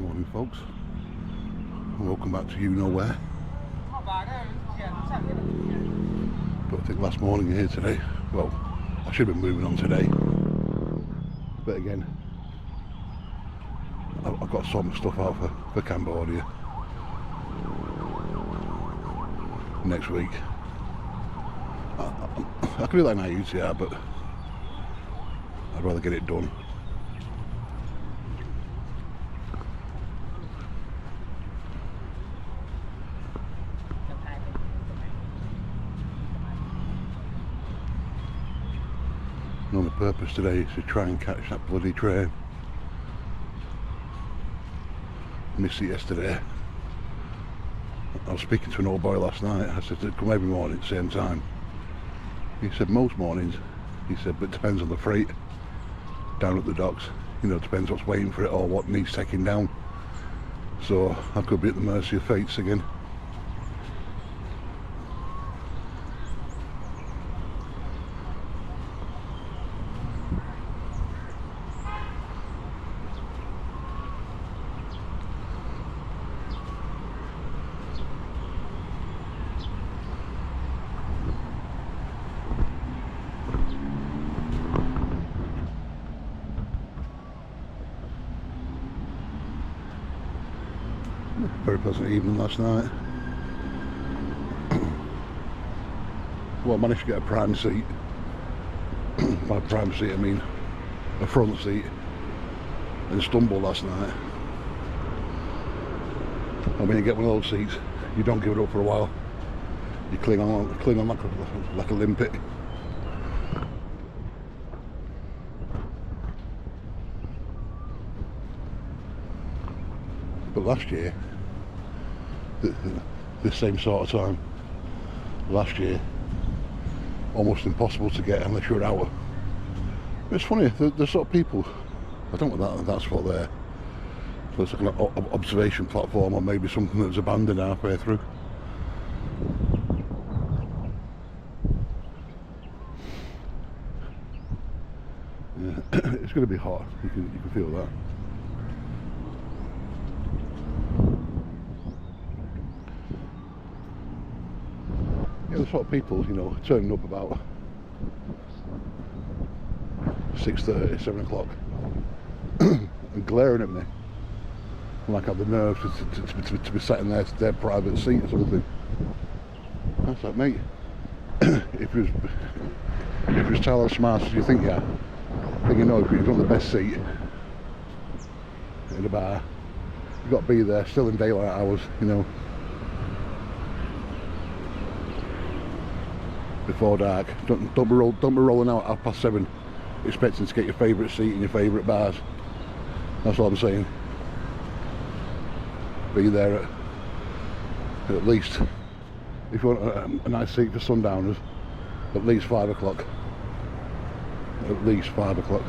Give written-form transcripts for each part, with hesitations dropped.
Morning folks, and welcome back to you know where. But I think last morning here today, well, I should have been moving on today, but again I've got to sort my stuff out for Cambodia next week. I could be like naive, yeah, but I'd rather get it done. And on the purpose today is to try and catch that bloody train. Missed it yesterday. I was speaking to an old boy last night. I said to come every morning at the same time. He said most mornings. He said, but it depends on the freight down at the docks. You know, it depends what's waiting for it or what needs taking down. So I could be at the mercy of fates again. Very pleasant evening last night. Well, I managed to get a prime seat. By prime seat I mean a front seat in Istanbul last night. And when you get one of those seats, you don't give it up for a while. You cling on like a limpet. But last year, this same sort of time, last year, almost impossible to get unless you're out. It's funny, the sort of people, I don't know that's what they're, so it's like an observation platform or maybe something that was abandoned halfway through. Yeah. It's going to be hot, you can feel that. The sort of people, you know, turning up about 6:30, 7 o'clock and glaring at me like I have the nerve to be sat in their private seat or something. That's like, mate, if you was tall as smart as you think you are, then you know if you've got the best seat in the bar, you've got to be there still in daylight hours, you know, before dark. Don't be rolling out at 7:30 expecting to get your favourite seat in your favourite bars. That's what I'm saying. Be there at least, if you want a nice seat for sundowners, at least 5 o'clock. At least 5 o'clock.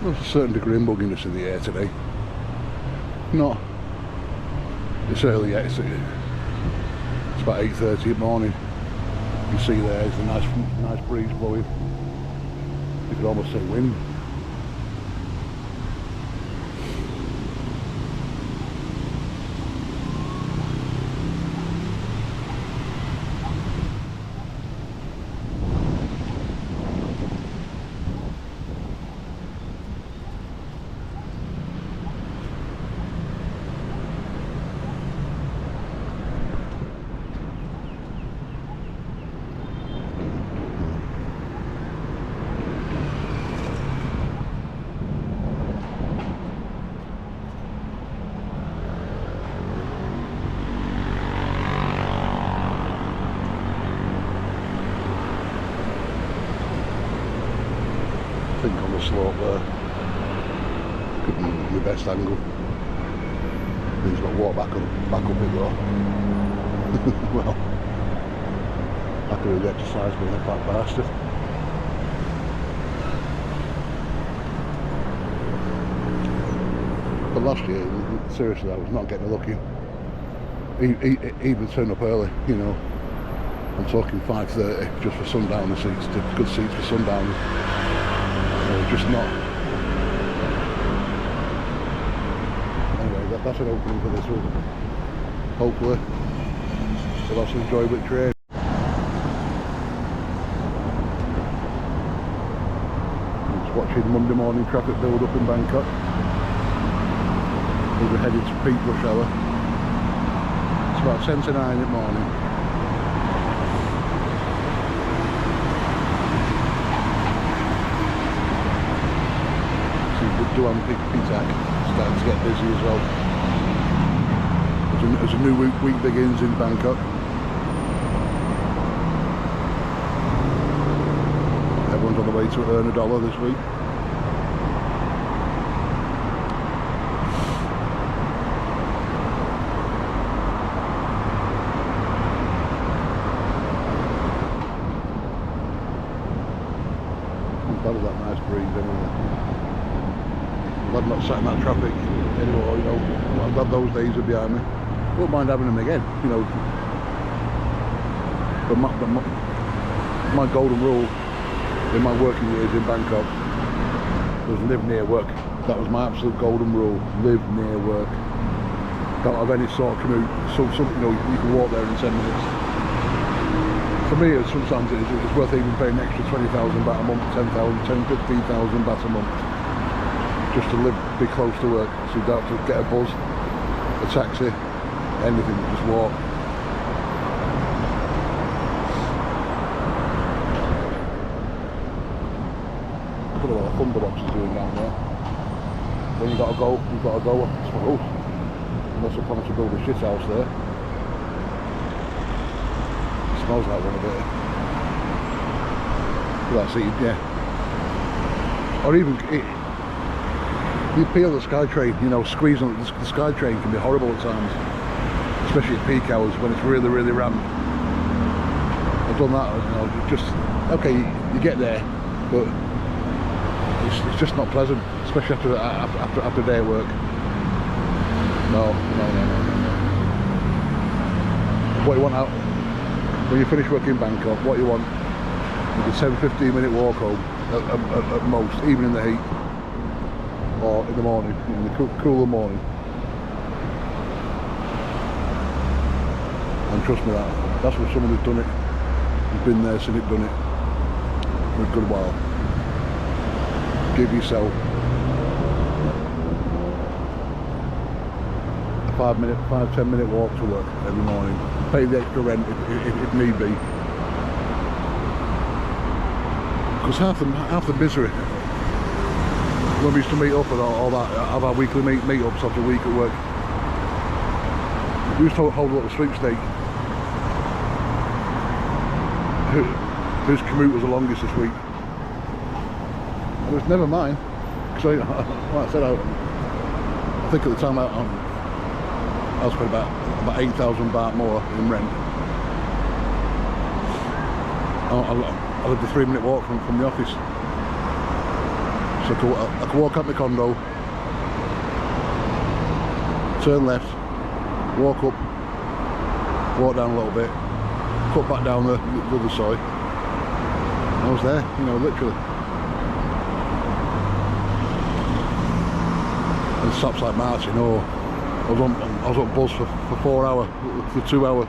There's a certain degree of mugginess in the air today. It's early yet, it's about 8:30 in the morning. You can see there's a nice breeze blowing. You could almost say wind. I think on the slope there could be the best angle. He's got to walk back up it though. Well, I could really exercise being a fat bastard. But last year, seriously, I was not getting a look in. even turn up early, you know. I'm talking 5:30 just for sundowner seats, good seats for sundowners. Just not. Anyway, that's an opening for this one. Hopefully, we'll have some enjoy with train. Just watching Monday morning traffic build up in Bangkok. We'll be heading to peak rush hour. It's about 10 to 9 in the morning. Benjakitti Park starting to get busy as well. As a new week begins in Bangkok. Everyone's on the way to earn $1 this week. I'm glad of that nice breeze anyway. I'm not sat in that traffic anymore, you know. I'm glad those days are behind me. Wouldn't mind having them again, you know. But my golden rule in my working years in Bangkok was live near work. That was my absolute golden rule. Live near work. Don't have any sort of commute. So you know, you can walk there in 10 minutes. For me, sometimes it's worth even paying an extra 20,000 baht a month, 15,000 baht a month. Just to live, be close to work, so you don't have to get a bus, a taxi, anything, just walk. Look at what the Thunderbox is doing down there. When you gotta go, you've got to go, I suppose. Unless they're planning to build a shit house there. It smells like one a bit. That's it, yeah. Or even, you peel the SkyTrain, you know, squeezing the SkyTrain can be horrible at times, especially at peak hours when it's really, really rammed. I've done that, you know, just, okay, you get there, but it's just not pleasant, especially after a day at work. No. What you want out, when you finish work in Bangkok, what you want is a 10-15 minute walk home, at most, even in the heat. Or in the morning, in the cooler morning. And trust me, that's for someone who's done it, who's been there, seen it, done it for a good while. Give yourself a 5-10 minute walk to work every morning. Pay the extra rent if need be. Because half the misery when we used to meet up and all that, have our weekly meet-ups after a week at work. We used to hold a little sweepstake. Whose commute was the longest this week? And it was never mine. Because like I said, I think at the time I was paying about 8,000 baht more in rent. I lived a 3-minute walk from the office. So I could walk up my condo, turn left, walk up, walk down a little bit, cut back down the other side. I was there, you know, literally. And stops like Martin, I was on bus for 4 hours, for 2 hours,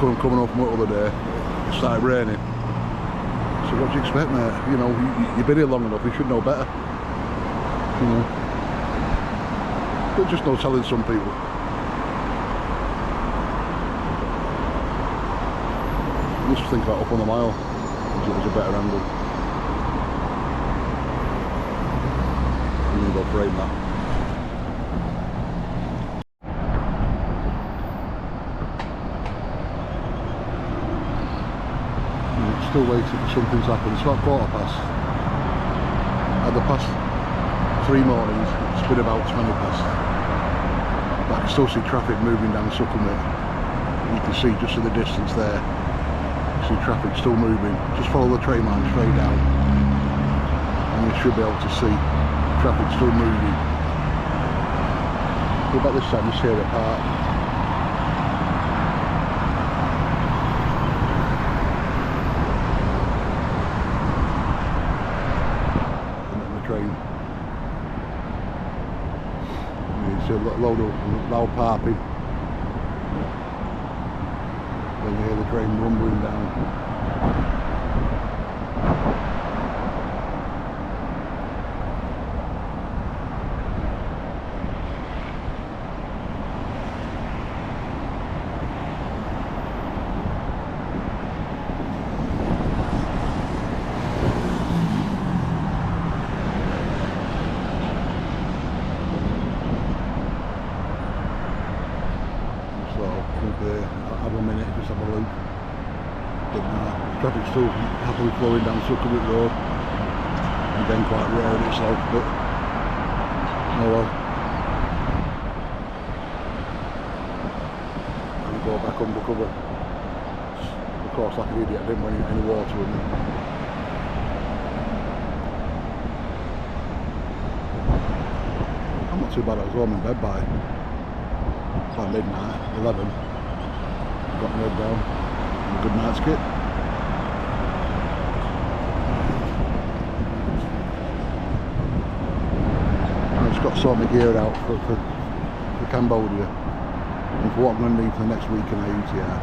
coming home from work the other day. It started raining. So what do you expect, mate? You know, you've been here long enough, you should know better. You know. But just no telling some people. Just think about up on the mile as a better angle. I'm going to go frame that. Still waiting for something to happen. It's about 15:15. At the past 3 mornings, it's been about 20 past. But I can still see traffic moving down Sukhumvit. You can see just in the distance there. You see traffic still moving. Just follow the train line straight down, and you should be able to see traffic still moving. What about this time? This here at Park. train. You see a load of loud parping. Then you hear the train rumbling down. Have a minute, just have a look. Traffic's still happily flowing down Suckerwood Road, and then quite rare in itself, but oh well. And go back undercover. Of course, like an idiot, I didn't want any water in it. I'm not too bad, I was home in bed by midnight, 11. Got my head down, and a good night's kit. I've just got to sort my gear out for Cambodia, and for what I'm going to need for the next week in AUTR.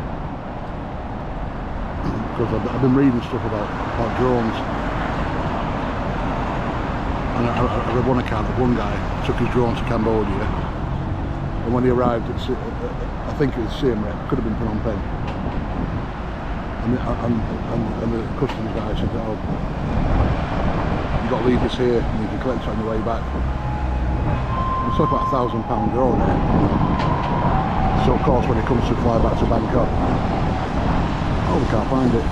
Because I've been reading stuff about drones, and I read one account of one guy took his drone to Cambodia, and when he arrived at I think it was Siem Reap, could have been Phnom Penh, and the customs guy said, oh, you've got to leave this here and you can collect it on your way back. It's like about £1,000 drone there. So of course when it comes to fly back to Bangkok, oh, we can't find it.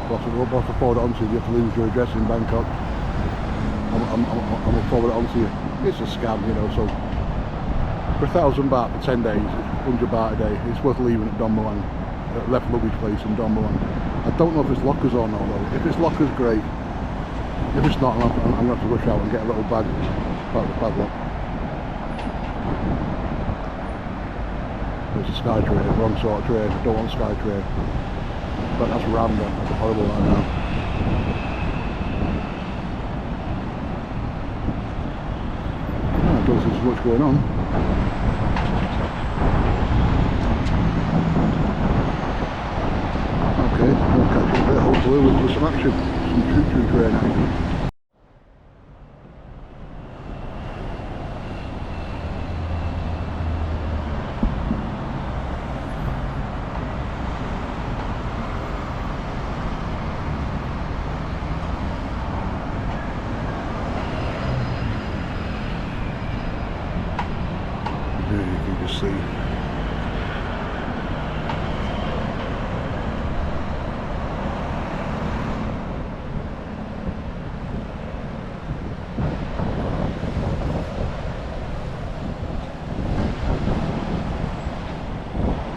We'll have to forward it on to you. You have to leave your address in Bangkok. I'm going to forward it on to you. It's a scam, you know, so for £1,000 for 10 days, £100 a day, it's worth leaving at Don Muang, left luggage place in Don Muang. I don't know if it's lockers or not though. If it's lockers, great. If it's not, I'm going to have to rush out and get a little bag out of the padlock. It's a sky train, wrong sort of train. I don't want sky train. But that's random, that's horrible right now. I don't see so much going on. Okay, we'll catch you a bit, hopefully with some action, some choo-choo train action. There you can just see.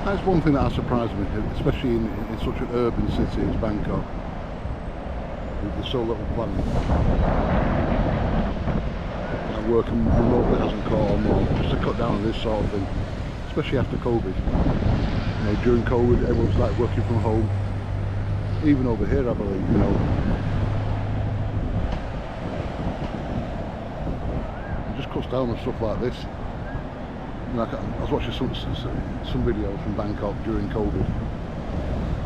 That's one thing that has surprised me, especially in such an urban city as Bangkok. There's so little planning. Working remotely hasn't caught on more, just to cut down on this sort of thing, especially after COVID. You know, during COVID, everyone started working from home. Even over here, I believe, you know. It just cuts down on stuff like this. Like I was watching some videos from Bangkok during COVID,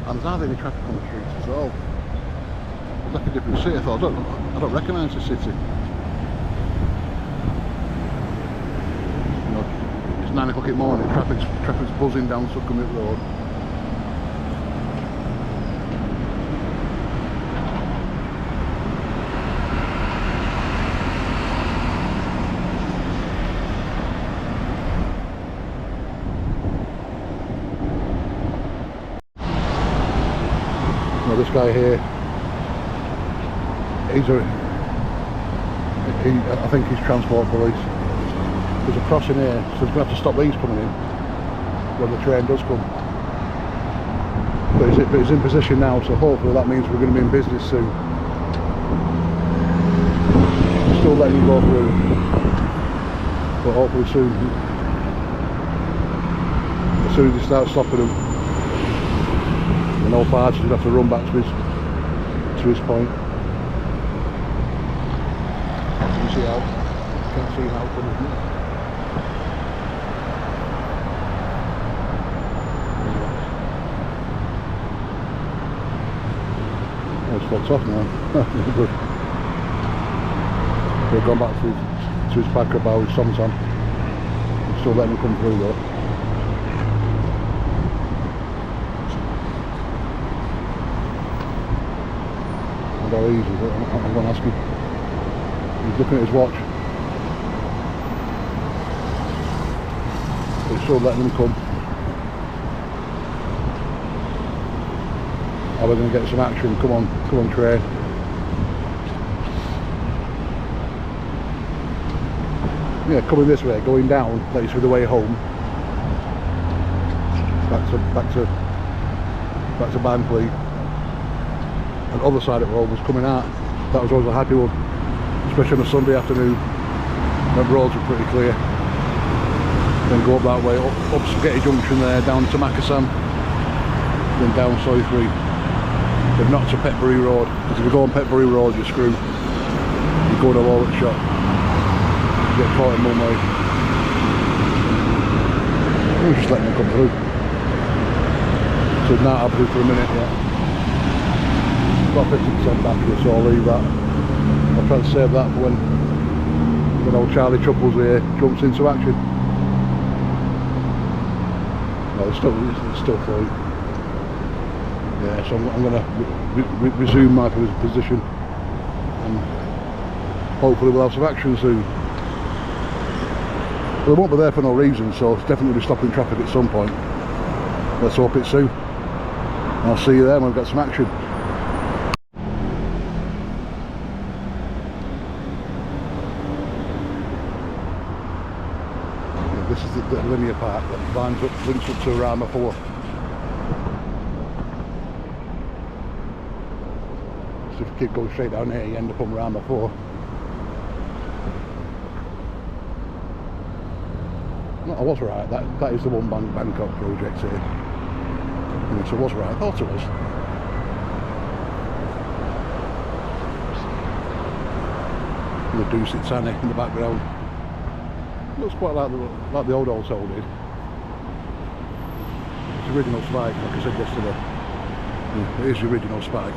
and there's hardly any traffic on the streets at all. It's like a different city. I thought, I don't recognise the city. You know, it's 9 o'clock in the morning. Traffic's buzzing down Suckerwood Road. This guy here, I think he's transport police. There's a crossing here, so he's going to have to stop these coming in when the train does come. But he's in position now, so hopefully that means we're going to be in business soon. Still letting him go through, but hopefully soon. As soon as he starts stopping them, and all parties would have to run back to his point. see out. Can't see now coming. Oh, it's fucked off now. Good. We've gone back to his pack about his sometime. I'm still letting him come through though. How easy is it? I'm going to ask him. He's looking at his watch. He's still letting them come. Are we going to get some action? Come on train. Yeah, coming this way, going down, that's the way home. Back to Bangkok. And other side of the road was coming out. That was always a happy one, especially on a Sunday afternoon when the roads were pretty clear. Then go up that way, up Spaghetti Junction there, down to Makassar, then down Soy 3, then not to Petbury Road, because if you go on Petbury Road you're screwed. You go to a wallet shop, you get caught in one way. I'm just letting them come through. So not happening for a minute yet. Got 50% battery, so I'll leave that. I'll try and save that for when old Charlie Chuckles here jumps into action. No, it's still floating. Yeah, so I'm going to resume my position and hopefully we'll have some action soon. Well, they won't be there for no reason, so it's definitely be stopping traffic at some point. Let's hope it's soon. I'll see you there when we've got some action. This is the linear park that links up to Rama 4. So if you keep going straight down here, you end up on Rama 4. No, I was right, that is the one Bangkok project here. Yes, I was right, I thought it was. The Dusit Tanny in the background. Looks quite like the old hotel did. It's the original spike, like I said yesterday. Yeah, it is the original spike.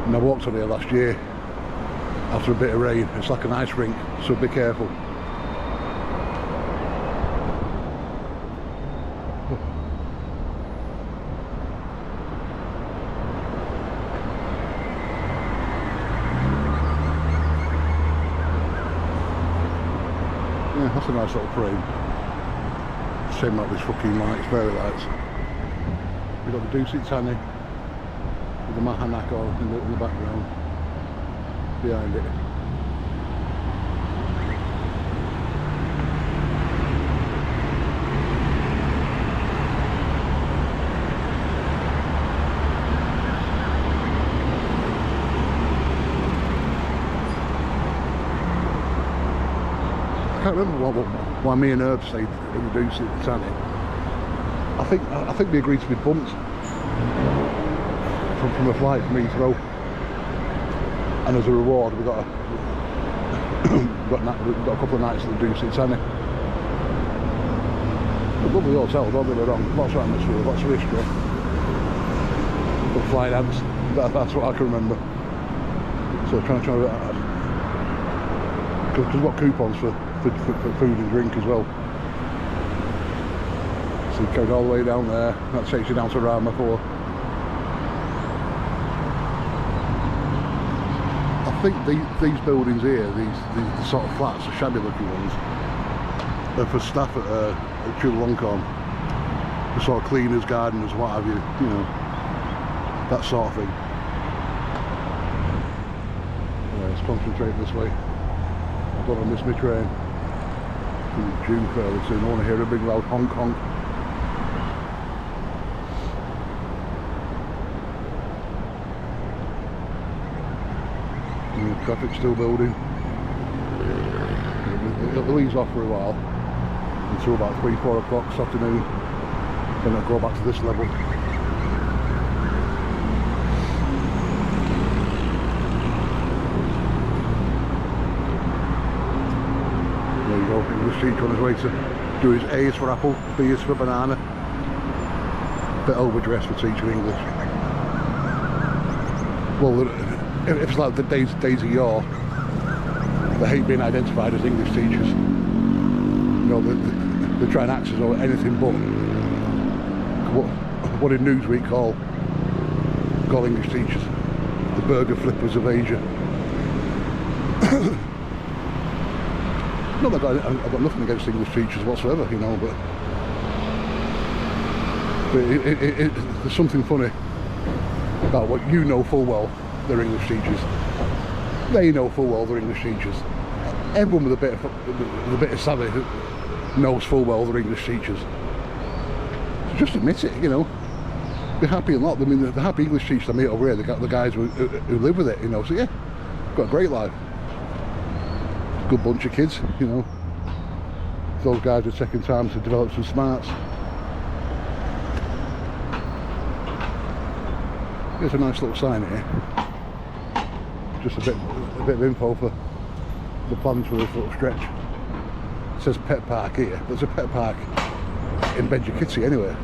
And I walked on here last year after a bit of rain. It's like an ice rink, so be careful. Yeah, that's a nice little frame. Same like these fucking lights, fairy lights. We've got the Dusit Tanny with the Mahanako in the background behind it. I can't remember why me and Herb stayed in the Dusit Tanny. I think we agreed to be bumped from a flight from Heathrow, and as a reward we got a couple of nights at the Dusit Tanny. A lovely hotel, don't get me wrong. Lots of atmosphere, lots of history. Good flight ants. That's what I can remember. So trying to because we've got coupons for food and drink as well. So you go all the way down there, that takes you down to Rama 4. I think these buildings here, these sort of flats, the shabby looking ones, are for staff at Chulalongkorn, the sort of cleaners, gardeners, what have you, you know, that sort of thing. Yeah, let's concentrate this way. I don't want to miss my train. It's due fairly soon. I want to hear a big loud honk honk. And the traffic's still building. It'll ease off for a while until about 3-4 o'clock this afternoon. Then it'll go back to this level. teacher on his way to do his A's for apple, B's for banana. Bit overdressed for teaching English. Well, if it's like the days of yore, they hate being identified as English teachers. You know, they try and act as though anything but what in Newsweek call English teachers the burger flippers of Asia. Not that I've got nothing against English teachers whatsoever, you know, but there's something funny about what you know full well they're English teachers. They know full well they're English teachers. Everyone with a bit of savvy knows full well they're English teachers. So just admit it, you know. Be happy and lot. I mean, the happy English teachers I meet over here, the guys who live with it, you know. So yeah, got a great life. Good bunch of kids, you know. Those guys are taking time to develop some smarts. Here's a nice little sign here. Just a bit of info for the plans for this little stretch. It says pet park here. There's a pet park in Benjakitti anyway.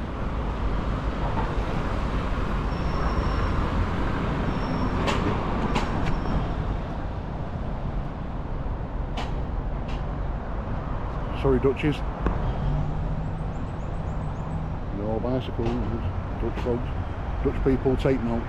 Sorry, Dutchies. No bicycles, Dutch folks. Dutch people, take note.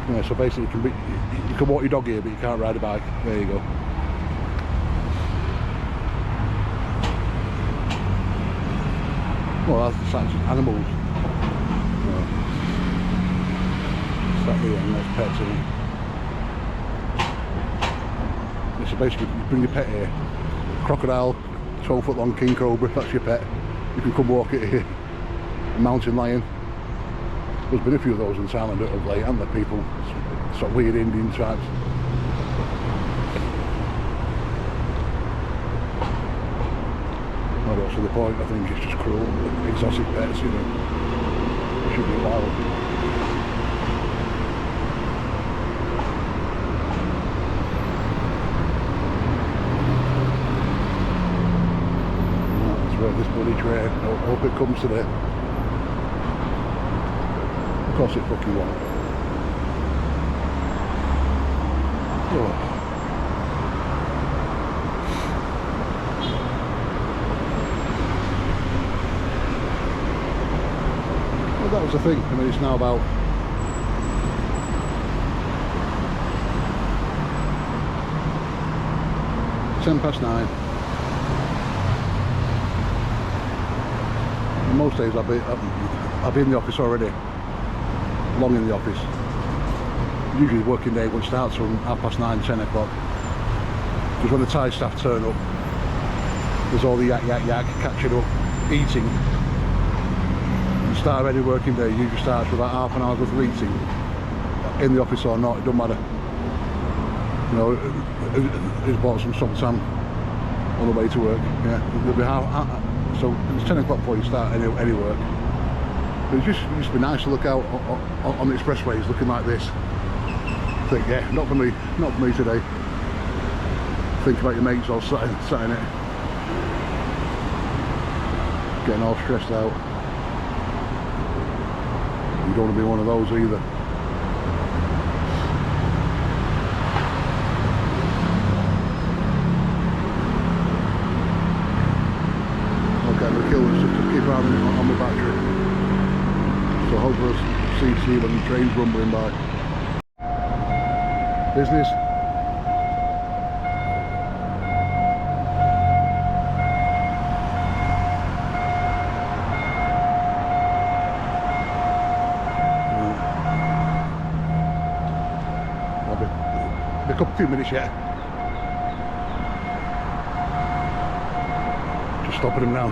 Yeah, so basically you can walk your dog here, but you can't ride a bike. There you go. Well, that's animals. That here, and there's pets in it. So basically, you bring your pet here. Crocodile, 12-foot long king cobra, that's your pet. You can come walk it here. Mountain lion. There's been a few of those in Thailand of late, haven't there? People, sort of weird Indian tribes. I don't see the point. I think it's just cruel. Exotic pets, you know. Should be wild. This bloody train. I hope it comes today. Of course it fucking won't. Oh. Well, that was the thing. I mean, it's now about 9:10. Most days I'll be in the office already, long in the office. Usually working day one starts from 9:30, 10 o'clock. Because when the Thai staff turn up, there's all the yak, catching up, eating. The start of any working day usually starts with about half an hour's worth of eating. In the office or not, it doesn't matter. You know, he's bought some suntan on the way to work. Yeah, there'll be so it's 10 o'clock before you start any work. But it's just be nice to look out on the expressways looking like this. Think, yeah, not for me today. Think about your mates all sat in it. Getting all stressed out. You don't want to be one of those either. Just to keep on the battery. So hopefully we'll see when the train's rumbling by. Business. I'll be a few minutes yet. Just stopping him now.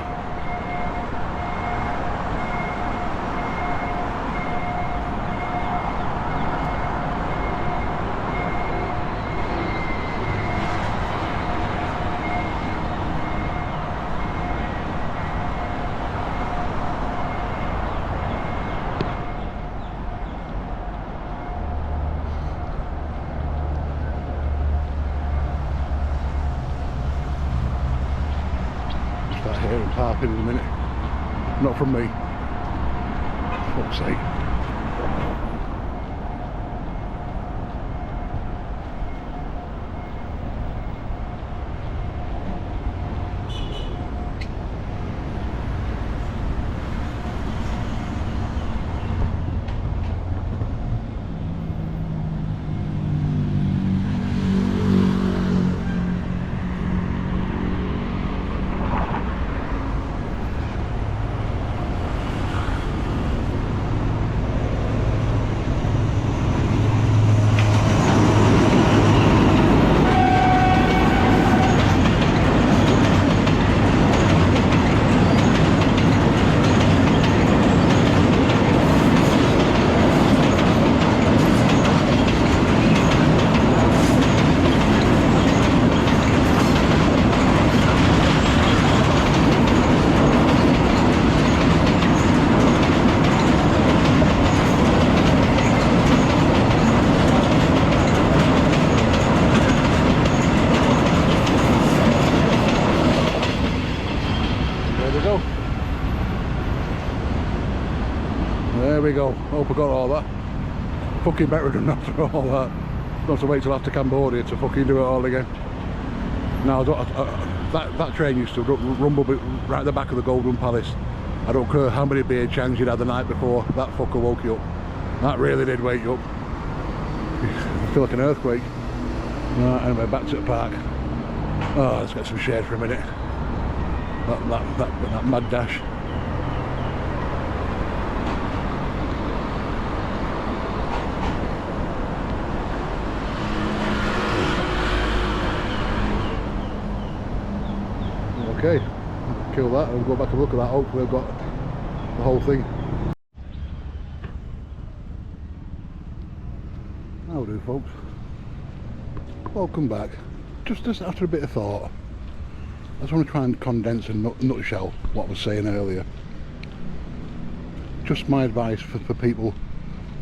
hairpin in a minute. Not from me. Fuck's sake. There we go. Hope I got all that. Fucking better than after all that. Not to wait till after Cambodia to fucking do it all again. Now that train used to rumble right at the back of the Golden Palace. I don't care how many beer changs you'd had the night before, that fucker woke you up. That really did wake you up. I feel like an earthquake. Right, anyway, back to the park. Oh, let's get some shade for a minute. That mad dash. Okay, kill that and go back and look at that. Hopefully I've got the whole thing. How do, folks? Welcome back. Just after a bit of thought, I just want to try and condense in nutshell what I was saying earlier. Just my advice for people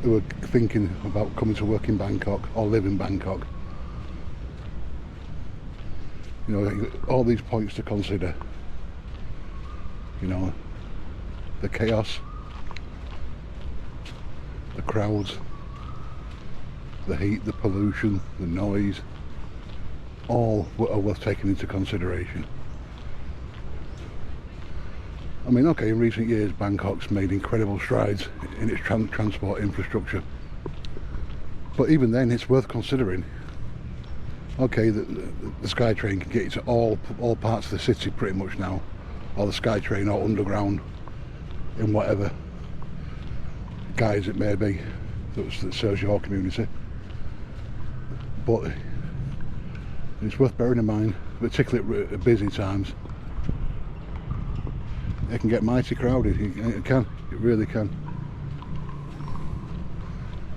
who are thinking about coming to work in Bangkok or live in Bangkok. You know, all these points to consider. You know, the chaos, the crowds, the heat, the pollution, the noise, all are worth taking into consideration. I mean, okay, in recent years Bangkok's made incredible strides in its transport infrastructure, but even then it's worth considering. Okay, the SkyTrain can get you to all parts of the city pretty much now, or the SkyTrain or underground in whatever guise it may be that serves your community. But it's worth bearing in mind, particularly at busy times, it can get mighty crowded. It really can.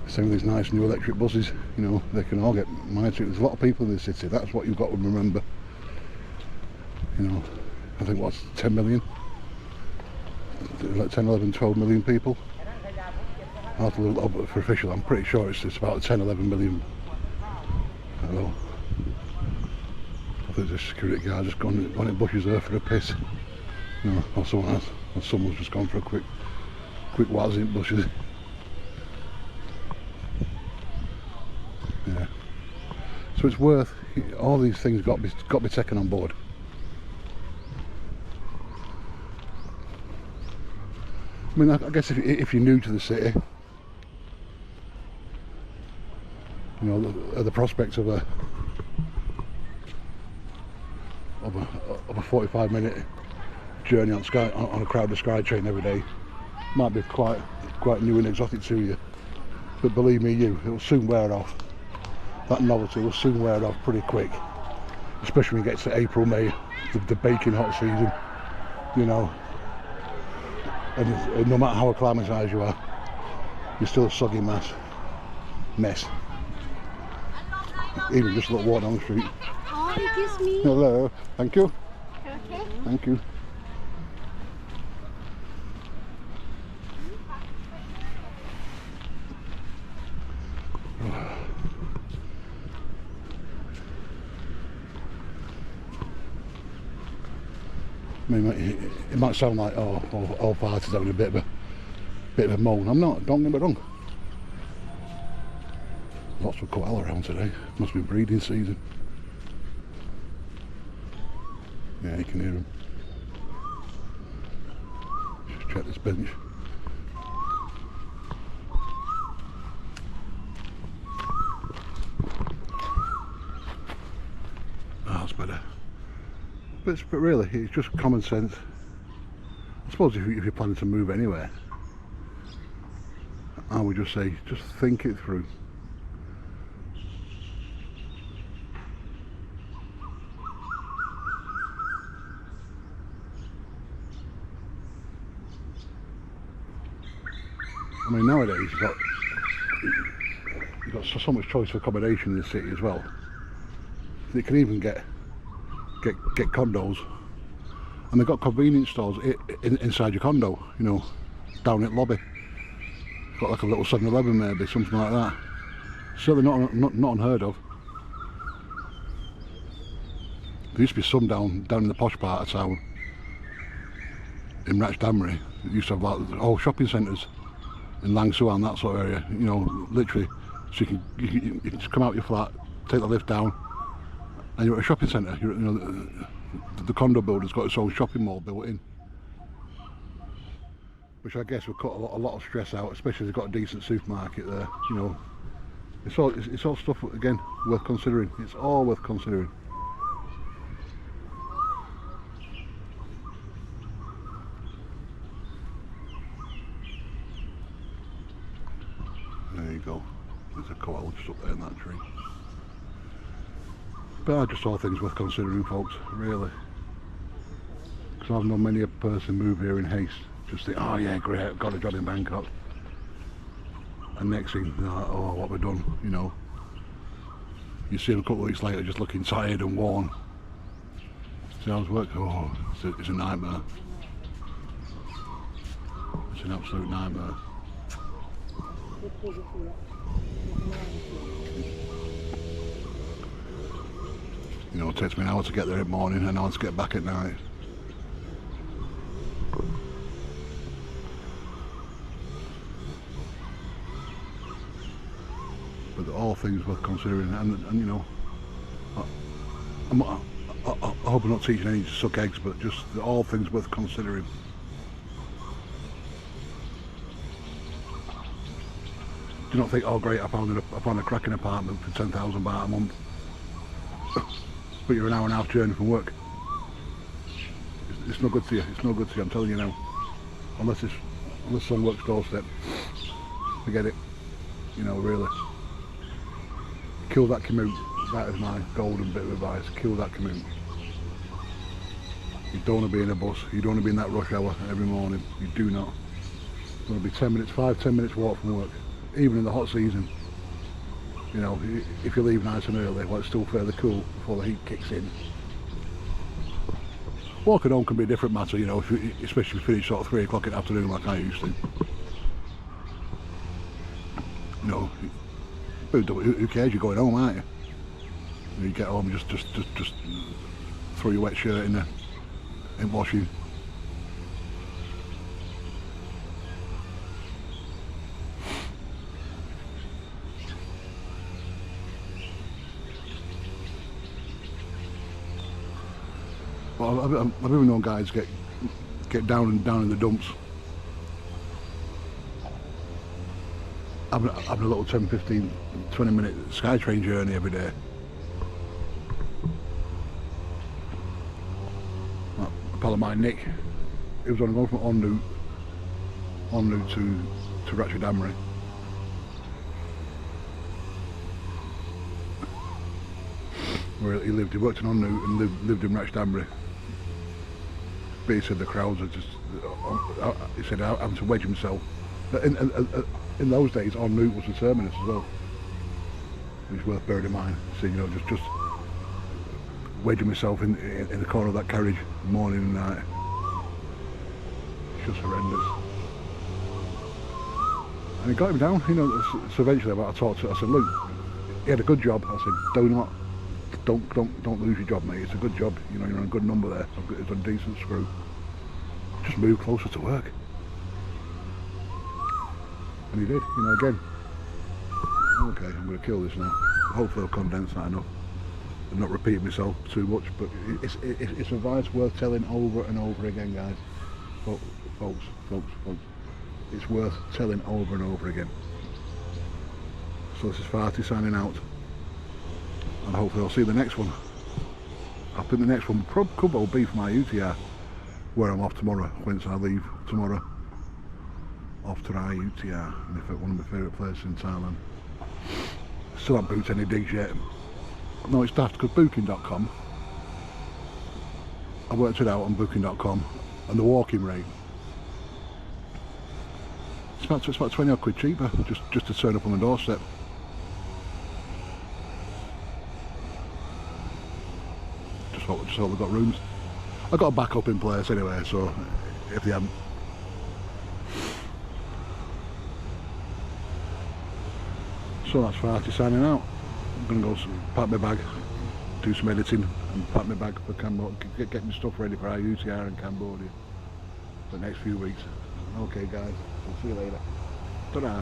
Same with these nice new electric buses, you know, they can all get mighty. There's a lot of people in the city, that's what you've got to remember. You know, I think what's 10 million? Like 10, 11, 12 million people. I'll have to look up for official, I'm pretty sure it's about 10, 11 million. I don't know. I think there's a security guard just gone in bushes there for a piss. You know, or someone has. Or someone's just gone for a quick waz in bushes. Yeah. So it's worth, all these things got to be taken on board. I mean, I guess if you're new to the city, you know, the prospects of a 45-minute journey on a crowded SkyTrain every day might be quite new and exotic to you. But believe me, it will soon wear off. That novelty will soon wear off pretty quick, especially when it gets to April, May, the baking hot season, you know. And no matter how acclimatised you are, you're still a soggy mess. Even just a little walk down the street. Oh, excuse me. Hello, thank you. Okay. Thank you. I mean, it might sound like, oh, all parties having a bit of a moan. I'm not, don't get me wrong. Lots of koala around today. Must be breeding season. Yeah, you can hear them. Just check this bench. That's better. But really, it's just common sense. I suppose if you're planning to move anywhere, I would just say, just think it through. I mean, nowadays you've got so much choice of accommodation in the city as well. You can even get condos, and they've got convenience stores inside your condo. You know, down at lobby. Got like a little 7-Eleven maybe, something like that. Certainly not unheard of. There used to be some down in the posh part of town, in Ratchdamry. It used to have like all shopping centres in Lang Suan, that sort of area. You know, literally, so you can just come out your flat, take the lift down, and you're at a shopping centre. You know, the condo builder's got its own shopping mall built in, which I guess would cut a lot of stress out, especially if they've got a decent supermarket there. You know, it's all stuff again worth considering. It's all worth considering. There you go. There's a koala just up there in that tree. But I just saw things worth considering, folks, really. Because I've known many a person move here in haste. Just think, oh yeah, great, I've got a job in Bangkok. And next thing, oh, what we've done, you know. You see them a couple of weeks later just looking tired and worn. See how's work? Oh, it's a nightmare. It's an absolute nightmare. You know, it takes me an hour to get there in the morning and an hour to get back at night. But they're all things worth considering, and you know, I hope I'm not teaching any to suck eggs, but just they're all things worth considering. Do not think, oh great, I found a cracking apartment for 10,000 baht a month. But you're an hour and a half journey from work. It's no good to you. It's no good to you. I'm telling you now. Unless someone works doorstep, forget it. You know, really. Kill that commute. That is my golden bit of advice. Kill that commute. You don't want to be in a bus. You don't want to be in that rush hour every morning. You do not. You want to be 10 minutes, 5-10 minutes walk from work. Even in the hot season. You know, if you leave nice and early, well, it's still fairly cool before the heat kicks in. Walking home can be a different matter, you know, especially if you finish sort of 3 o'clock in the afternoon like I used to. You know, who cares? You're going home, aren't you? You get home, just throw your wet shirt in washing. I've even known guys get down in the dumps, having a little 10, 15, 20 minute SkyTrain journey every day. A pal of mine, Nick, he was on going from en route to Ratchdamry. Where he lived, he worked in en route and lived in Ratchdamry. But he said the crowds are just, he said having to wedge himself. In those days, en route was the terminus as well. It's worth bearing in mind. So, you know, just wedging myself in the corner of that carriage morning and night. It's just horrendous. And it got him down, you know. So eventually I talked to him, I said, look, he had a good job. I said, don't lose your job, mate. It's a good job. You know, you're on a good number there. It's a decent screw. Just move closer to work. And he did, you know, again. Okay, I'm going to kill this now. Hopefully I'll condense that enough and not repeat myself too much, but it's advice worth telling over and over again, guys. Folks. It's worth telling over and over again. So this is Farty signing out, and hopefully I'll see the next one. I think the next one could well be for my UTR, where I'm off tomorrow, whence I leave tomorrow. Off to our UTR, one of my favourite places in Thailand. Still haven't booked any digs yet. No, it's daft because booking.com, I worked it out on booking.com, and the walking rate, it's about 20 odd quid cheaper just to turn up on the doorstep. Just hope they've got rooms. I've got a backup in place anyway, so if they haven't. So that's Farty signing out. I'm going to go pack my bag, do some editing and pack my bag for Cambodia, get my stuff ready for our UTR in Cambodia for the next few weeks. Okay guys, I'll see you later. Ta-da.